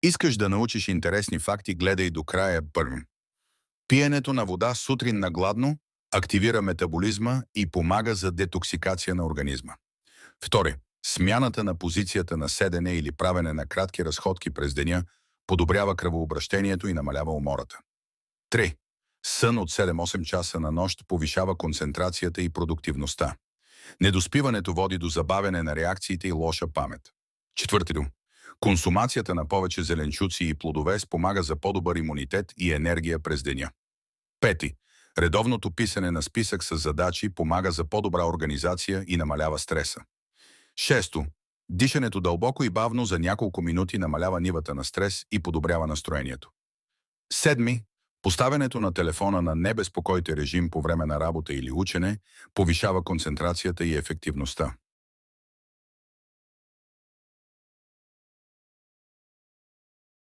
Искаш да научиш интересни факти, гледай до края първо. Пиенето на вода сутрин на гладно активира метаболизма и помага за детоксикация на организма. Втори, смяната на позицията на седене или правене на кратки разходки през деня подобрява кръвообращението и намалява умората. 3. Сън от 7-8 часа на нощ повишава концентрацията и продуктивността. Недоспиването води до забавяне на реакциите и лоша памет. Четвърто. Консумацията на повече зеленчуци и плодове спомага за по-добър имунитет и енергия през деня. Пети. Редовното писане на списък с задачи помага за по-добра организация и намалява стреса. Шесто. Дишането дълбоко и бавно за няколко минути намалява нивата на стрес и подобрява настроението. Седми. Поставянето на телефона на небезпокойте режим по време на работа или учене повишава концентрацията и ефективността.